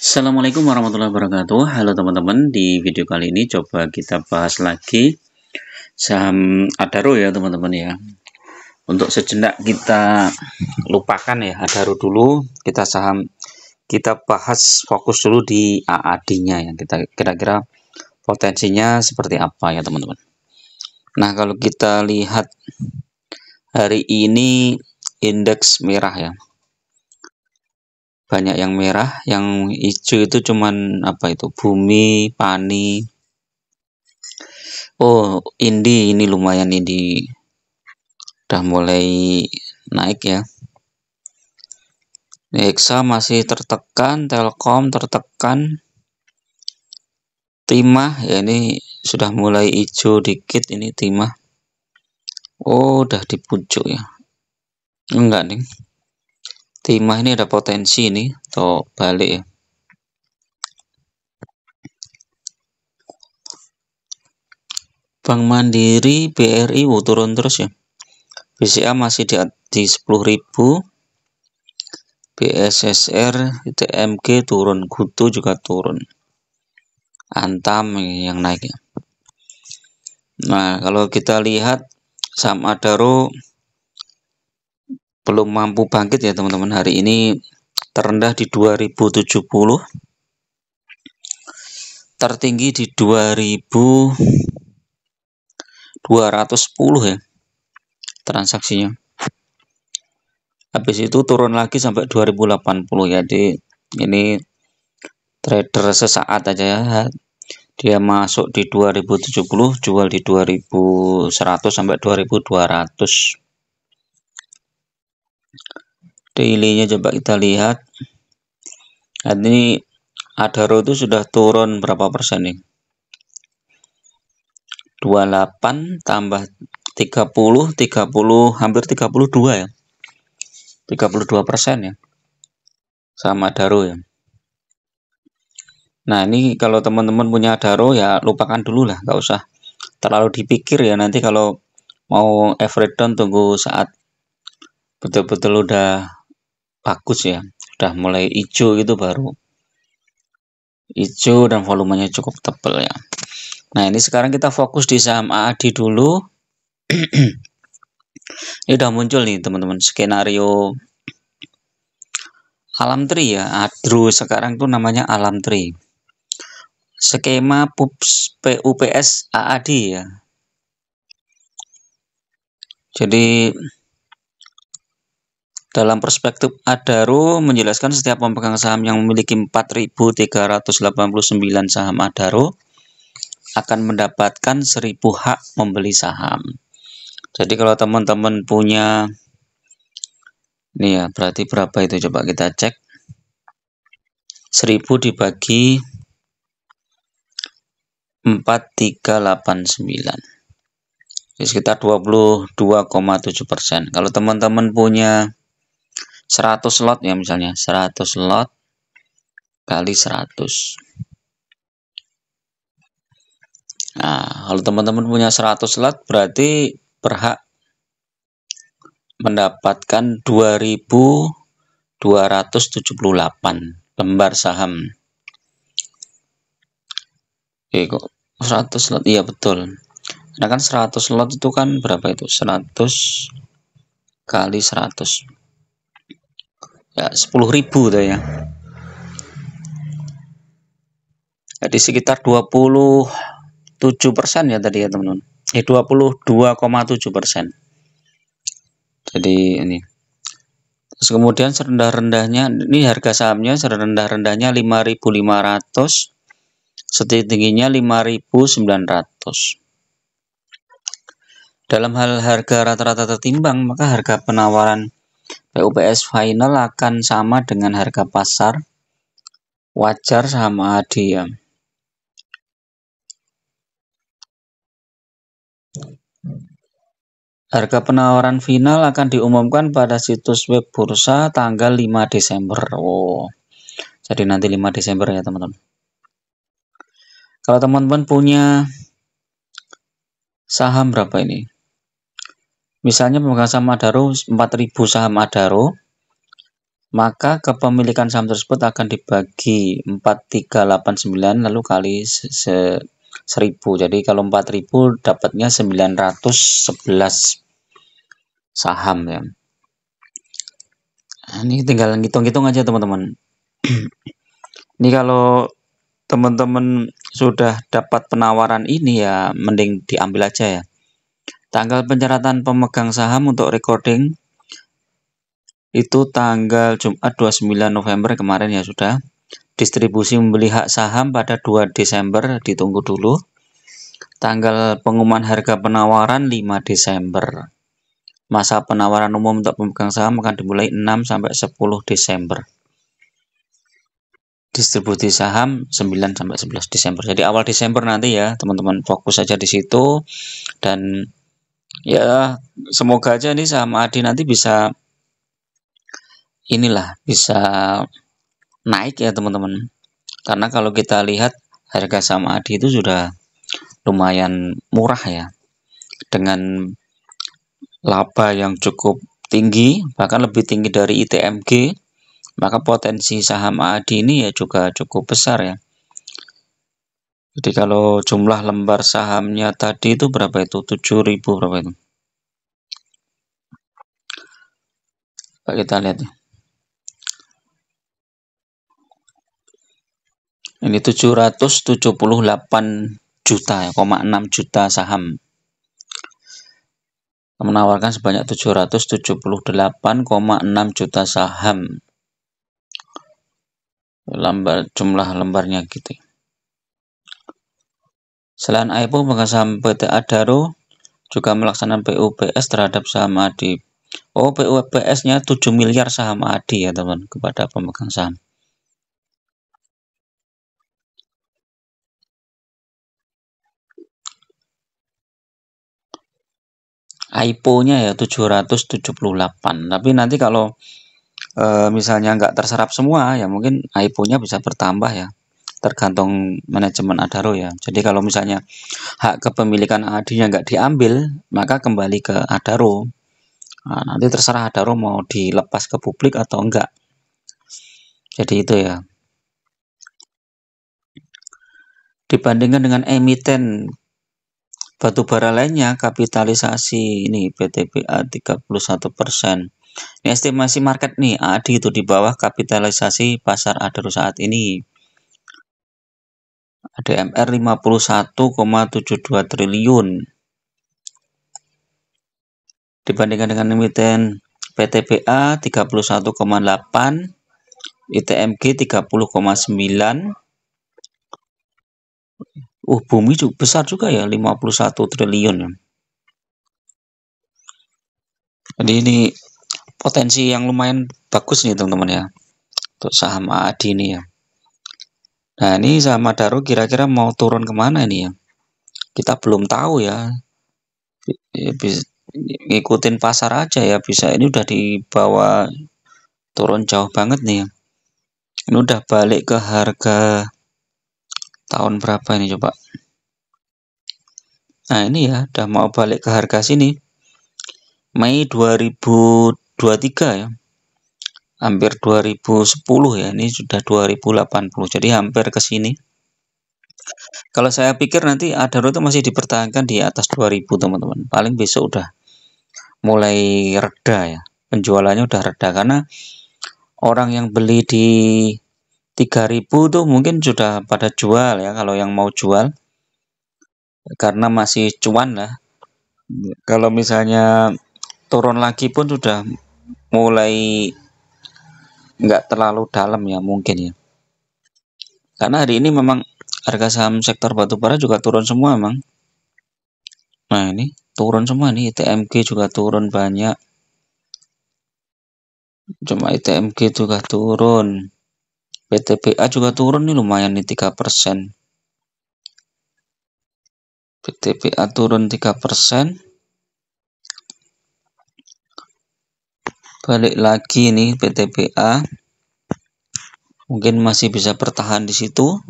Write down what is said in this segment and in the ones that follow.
Assalamualaikum warahmatullahi wabarakatuh. Halo teman-teman, di video kali ini coba kita bahas lagi saham Adaro ya teman-teman ya. Untuk sejenak kita lupakan ya Adaro dulu, kita bahas fokus dulu di AAD-nya ya. Kita kira-kira potensinya seperti apa ya teman-teman. Nah, kalau kita lihat hari ini indeks merah ya. Banyak yang merah, yang hijau itu cuman apa itu, Bumi, Pani. Oh, ini lumayan, ini udah mulai naik ya. Hexa masih tertekan, Telkom tertekan, Timah ya ini sudah mulai hijau dikit, ini Timah. Oh, udah di pucuk ya. Enggak nih. Timah ini ada potensi ini, atau balik ya. Bank Mandiri, BRI turun terus ya. BCA masih di 10.000. BSSR, TMG turun, Gutu juga turun. Antam yang naik ya. Nah, kalau kita lihat saham Adaro belum mampu bangkit ya teman-teman. Hari ini terendah di 2070, tertinggi di 2210 ya transaksinya. Habis itu turun lagi sampai 2080 ya. Jadi ini trader sesaat aja ya. Dia masuk di 2070, jual di 2100 sampai 2200. Daily-nya coba kita lihat. Nah, ini Adaro itu sudah turun berapa persen nih? 28 tambah 30, 30 hampir 32 ya. 32% ya. Sama Adaro ya. Nah, ini kalau teman-teman punya Adaro ya lupakan dulu lah, nggak usah terlalu dipikir ya. Nanti kalau mau average down tunggu saat betul-betul udah bagus ya, udah mulai hijau gitu, baru hijau dan volumenya cukup tebal ya. Nah, ini sekarang kita fokus di saham AAD dulu. Ini udah muncul nih teman-teman skenario Alam Tri ya. Adro sekarang tuh namanya Alam Tri. Skema PUPS AAD ya. Jadi dalam perspektif Adaro menjelaskan setiap pemegang saham yang memiliki 4.389 saham Adaro akan mendapatkan 1.000 hak membeli saham. Jadi kalau teman-teman punya ini ya, berarti berapa itu, coba kita cek. 1.000 dibagi 4.389, sekitar 22,7%. Kalau teman-teman punya 100 lot ya, misalnya 100 lot kali 100. Nah, kalau teman-teman punya 100 lot berarti berhak mendapatkan 2.278 lembar saham. Oke, kok 100 lot? Iya betul. Karena kan 100 lot itu kan berapa itu? 100 kali 100. Ya, 10.000 tuh ya. Jadi sekitar 27% ya tadi ya teman-teman. 22,7%. Jadi ini. Terus kemudian serendah-rendahnya, ini harga sahamnya serendah-rendahnya 5.500, setingginya 5.900. Dalam hal harga rata-rata tertimbang, maka harga penawaran PUPS final akan sama dengan harga pasar wajar saham AAD ya. Harga penawaran final akan diumumkan pada situs web bursa tanggal 5 Desember. Oh, jadi nanti 5 Desember ya teman-teman. Kalau teman-teman punya saham berapa ini? Misalnya pemegang saham Adaro 4.000 saham Adaro. maka kepemilikan saham tersebut akan dibagi 4389 lalu kali 1000. Jadi kalau 4000 dapatnya 911 saham ya. Nah, ini tinggal hitung-hitung aja teman-teman. Ini kalau teman-teman sudah dapat penawaran ini ya mending diambil aja ya. Tanggal penyerahan pemegang saham untuk recording itu tanggal Jumat 29 November kemarin ya sudah. Distribusi membeli hak saham pada 2 Desember ditunggu dulu. Tanggal pengumuman harga penawaran 5 Desember. Masa penawaran umum untuk pemegang saham akan dimulai 6 sampai 10 Desember. Distribusi saham 9 sampai 11 Desember. Jadi awal Desember nanti ya, teman-teman fokus saja di situ dan ya semoga aja nih saham ADI nanti bisa bisa naik ya teman-teman. Karena kalau kita lihat harga saham ADI itu sudah lumayan murah ya. Dengan laba yang cukup tinggi, bahkan lebih tinggi dari ITMG. Maka potensi saham ADI ini ya juga cukup besar ya. Jadi kalau jumlah lembar sahamnya tadi itu berapa itu? 7.000 berapa itu? Coba kita lihat ya. Ini 778 juta ya, 6 juta saham. Menawarkan sebanyak 778,6 juta saham. Jumlah lembarnya gitu. Selain IPO, pemegang saham PT Adaro juga melaksanakan PUBS terhadap saham ADI. Oh, PUBS-nya 7 miliar saham ADI ya teman kepada pemegang saham. IPO-nya ya 778. Tapi nanti kalau misalnya nggak terserap semua ya mungkin IPO-nya bisa bertambah ya. Tergantung manajemen Adaro ya. Jadi kalau misalnya hak kepemilikan ADI-nya nggak diambil, maka kembali ke Adaro. Nah, nanti terserah Adaro mau dilepas ke publik atau enggak. Jadi itu ya. Dibandingkan dengan emiten batubara lainnya, kapitalisasi ini PTBA 31%. Ini estimasi market nih, ADI itu di bawah kapitalisasi pasar Adaro saat ini. ADMR 51,72 triliun. Dibandingkan dengan emiten PTBA 31,8, ITMG 30,9. Bumi juga besar juga ya, 51 triliun. Jadi ini potensi yang lumayan bagus nih teman-teman ya untuk saham ADI ini ya. Nah ini saham Adaro kira-kira mau turun kemana ini ya? Kita belum tahu ya. Ngikutin pasar aja ya, bisa ini udah dibawa turun jauh banget nih ya. Ini udah balik ke harga tahun berapa ini coba. Nah ini ya udah mau balik ke harga sini Mei 2023 ya, hampir 2010 ya, ini sudah 2080, jadi hampir ke sini. Kalau saya pikir nanti Adaro itu masih dipertahankan di atas 2000 teman-teman, paling besok udah mulai reda ya, penjualannya udah reda karena orang yang beli di 3000 tuh mungkin sudah pada jual ya, kalau yang mau jual karena masih cuan lah. Kalau misalnya turun lagi pun sudah mulai nggak terlalu dalam ya mungkin ya, karena hari ini memang harga saham sektor batubara juga turun semua memang. Nah ini turun semua nih, ITMG juga turun banyak, cuma ITMG juga turun, PTBA juga turun nih lumayan nih 3%. PTBA turun 3%. Balik lagi nih PTBA, mungkin masih bisa bertahan di situ.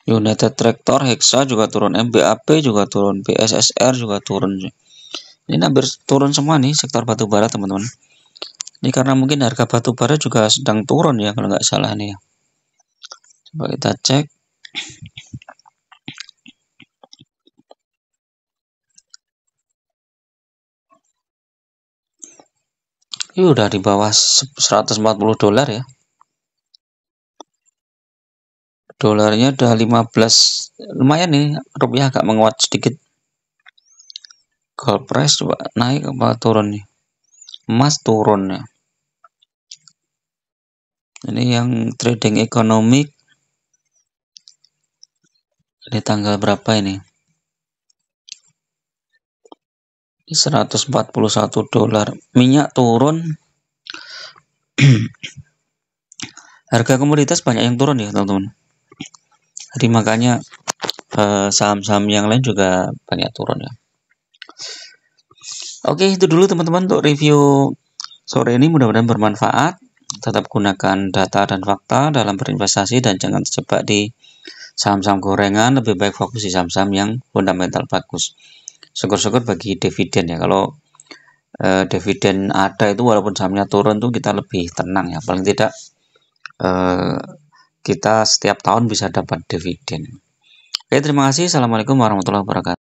United Tractor, Hexa juga turun, MBAP juga turun, BSSR juga turun. Ini hampir turun semua nih sektor batubara teman-teman. Ini karena mungkin harga batubara juga sedang turun ya kalau nggak salah nih ya. Coba kita cek. Ini udah di bawah 140 dolar ya. Dolarnya udah 15, lumayan nih, rupiah agak menguat sedikit. Gold price coba naik apa turun nih? Emas turun ya. Ini yang trading ekonomi. Ini tanggal berapa ini? Ini 141 dolar. Minyak turun. Harga komoditas banyak yang turun ya teman-teman. Jadi makanya saham-saham yang lain juga banyak turun ya. Oke, itu dulu teman-teman untuk review sore ini, mudah-mudahan bermanfaat. Tetap gunakan data dan fakta dalam berinvestasi dan jangan terjebak di saham-saham gorengan, lebih baik fokus di saham-saham yang fundamental bagus. Syukur-syukur bagi dividen ya, kalau dividen ada itu walaupun sahamnya turun tuh kita lebih tenang ya, paling tidak kita setiap tahun bisa dapat dividen. Oke, terima kasih. Assalamualaikum warahmatullahi wabarakatuh.